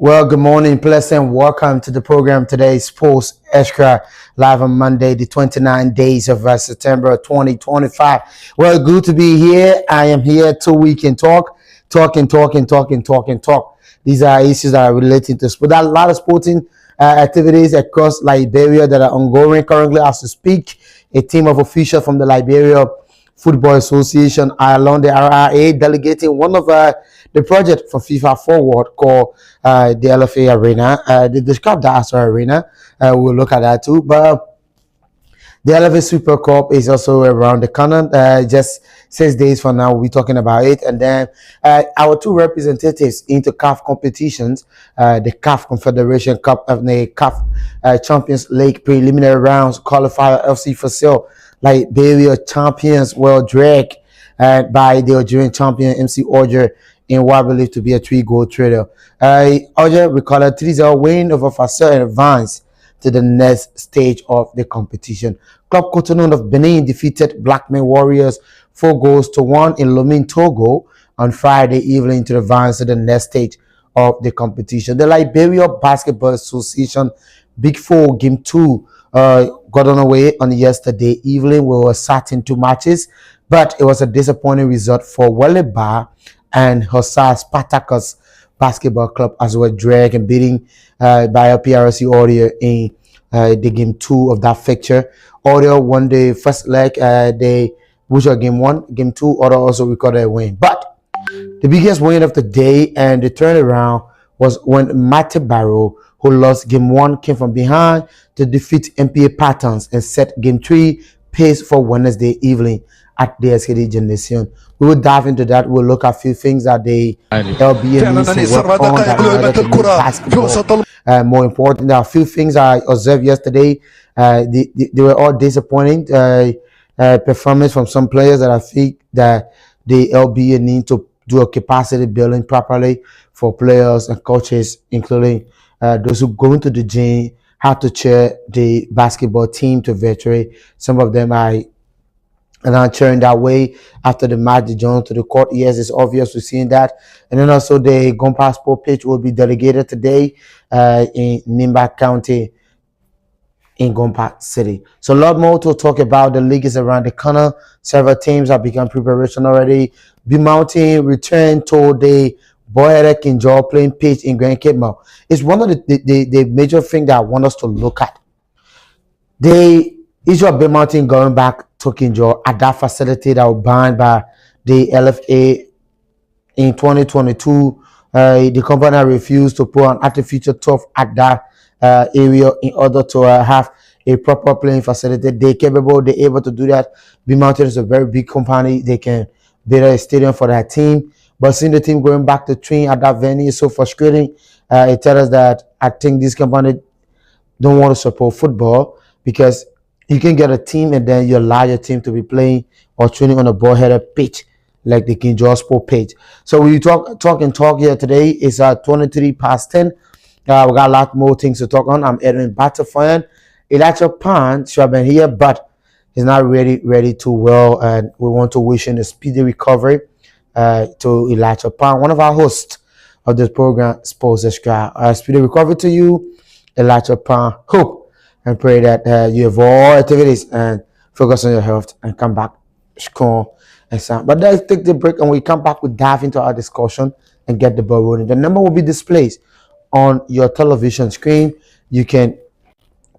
Well, good morning, pleasant. Welcome to the program today, Sports Extra, live on Monday, the 29 days of September 2025. Well, good to be here. I am here so we can talk. These are issues that are related to sport. There are a lot of sporting activities across Liberia that are ongoing currently as we speak. A team of officials from the Liberia Football Association along the RRA delegating one of the project for FIFA Forward called the LFA Arena. They describe that as an arena. We'll look at that too. But the LFA Super Cup is also around the corner. Just 6 days from now, we'll be talking about it. And then our two representatives into CAF competitions, the CAF Confederation Cup and the CAF Champions League preliminary rounds qualifier FC Fasel Liberia champions were dragged by the Algerian champion MC Orger in what I believe to be a three-goal trader. Orger recorded 3-0 win over Fasel and advanced to the next stage of the competition. Club Cotonou of Benin defeated Blackman Warriors 4-1 in Lomé, Togo on Friday evening to advance to the next stage of the competition. The Liberia Basketball Association Big Four Game 2 got on away on yesterday evening. We were sat in two matches, but it was a disappointing result for Welleba and Hossa Spartacus Basketball Club as well dragged and beating by a PRC Audio in the game 2 of that fixture. Audio won the first leg, which was game 1. Game 2, Audio also recorded a win. But the biggest win of the day and the turnaround was when Mate Barrow, who lost game 1, came from behind to defeat MPA Patterns and set game 3 pace for Wednesday evening at the SKD Generation. We will dive into that. We'll look at a few things that the LBA needs to work on basketball. More important, there are a few things I observed yesterday. They were all disappointing performance from some players that I think that the LBA need to do a capacity building properly for players and coaches, including those who go into the gym, how to chair the basketball team to victory. Some of them are not cheering that way after the match. They joined to the court. Yes, it's obvious we're seeing that. And then also the Gompa Sport pitch will be delegated today in Nimba County in Gompa City. So a lot more to talk about. The league is around the corner. Several teams have begun preparation already. B Mountain returned to the Boyere Kinjor playing pitch in Grand Cape Mall. It's one of the major things that I want us to look at. The issue of B Mountain going back to Kinjor at that facility that was banned by the LFA in 2022. The company refused to put an artificial turf at that area in order to have a proper playing facility. They're able to do that. B Mountain is a very big company. They can build a stadium for that team. But seeing the team going back to train at that venue is so frustrating. It tells us that I think this company don't want to support football, because you can get a team and then you allow your team to be playing or training on a ball-headed pitch like the Kinjor Sport pitch. So we talk here today. It's 23 past 10. We got a lot more things to talk on. I'm Edwin Batterfan. Elijah Pan should have been here, but he's not ready too well, and we want to wish him a speedy recovery to Elijah Pan, one of our hosts of this program, Sports Extra. Speedy recovery to you, Elijah Pan. Hope and pray that you have all activities and focus on your health and come back strong and sound. But let's take the break, and we come back, we dive into our discussion and get the ball rolling. The number will be displayed on your television screen. You can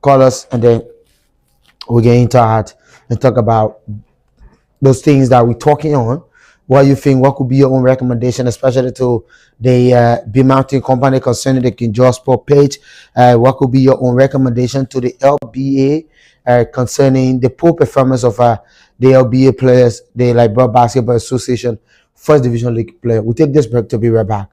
call us, and then we'll get into it and talk about those things that we're talking on. What you think, what could be your own recommendation, especially to the B Mountain Company concerning the Kinjor Sport page? What could be your own recommendation to the LBA concerning the poor performance of the LBA players, the Liberia Basketball Association First Division League player? We'll take this break to be right back.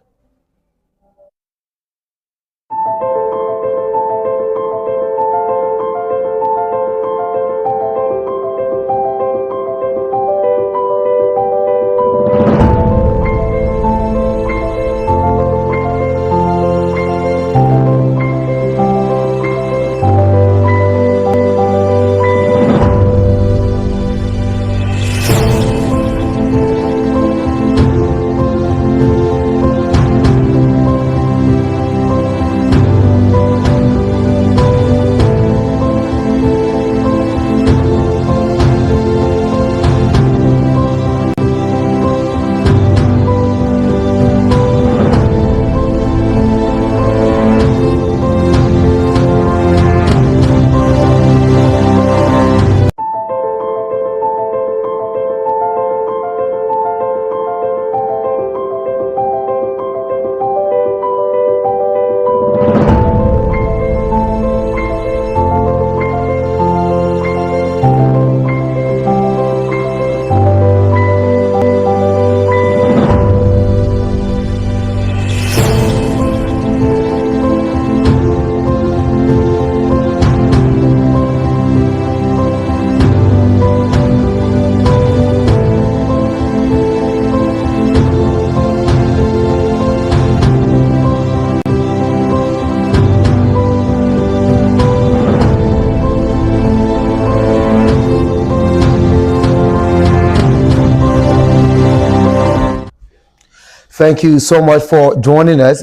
Thank you so much for joining us.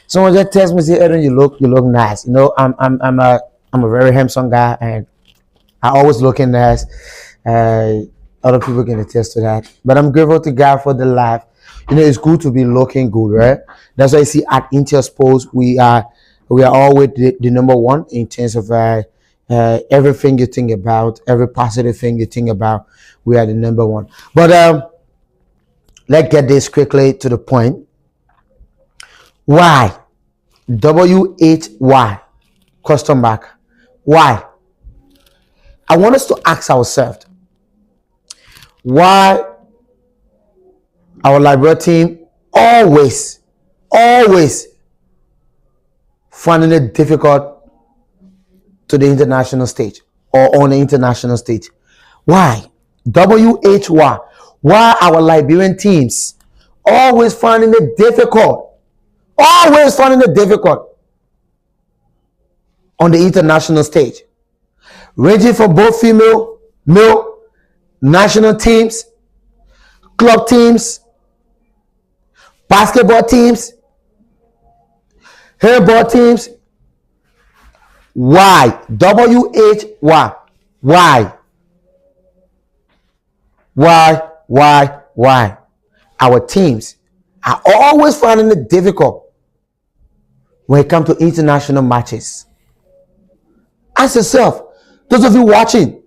Someone just text me, say, Aaron, you look nice. You know, I'm a very handsome guy, and I always look nice. Uh, Other people can attest to that. But I'm grateful to God for the life. You know, it's good to be looking good, right? That's why I see at Interspose we are always the number one in terms of everything you think about, every positive thing you think about. We are the number one. But let's get this quickly to the point. Why? WHY? Question mark. Why? I want us to ask ourselves why our Liberia team always finding it difficult to the international stage or on the international stage. Why? WHY. Why our Liberian teams always finding it difficult? Always finding it difficult on the international stage. Ranging from both female, male, national teams, club teams, basketball teams, handball teams. Why? WHY. Why? Why? Our teams are always finding it difficult when it comes to international matches. Ask yourself, those of you watching,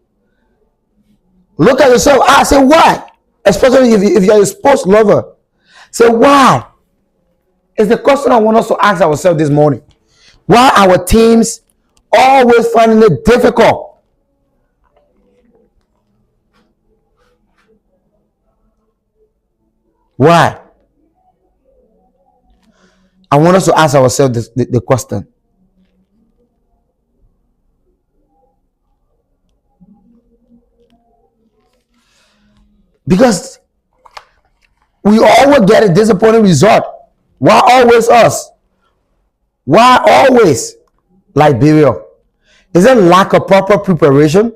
look at yourself. I say why? Especially if you're a sports lover. Say why? It's the question I want us to ask ourselves this morning. Why our teams always finding it difficult? Why? I want us to ask ourselves the question. Because we always get a disappointing result. Why always us? Why always Liberia? Is it lack of proper preparation?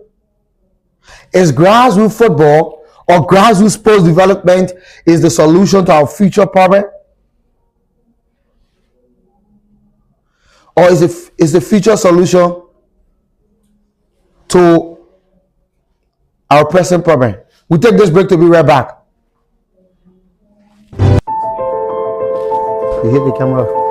Is grassroots football or grassroots sports development is the solution to our future problem? Or is the future solution to our present problem? We take this break to be right back. You hit the camera.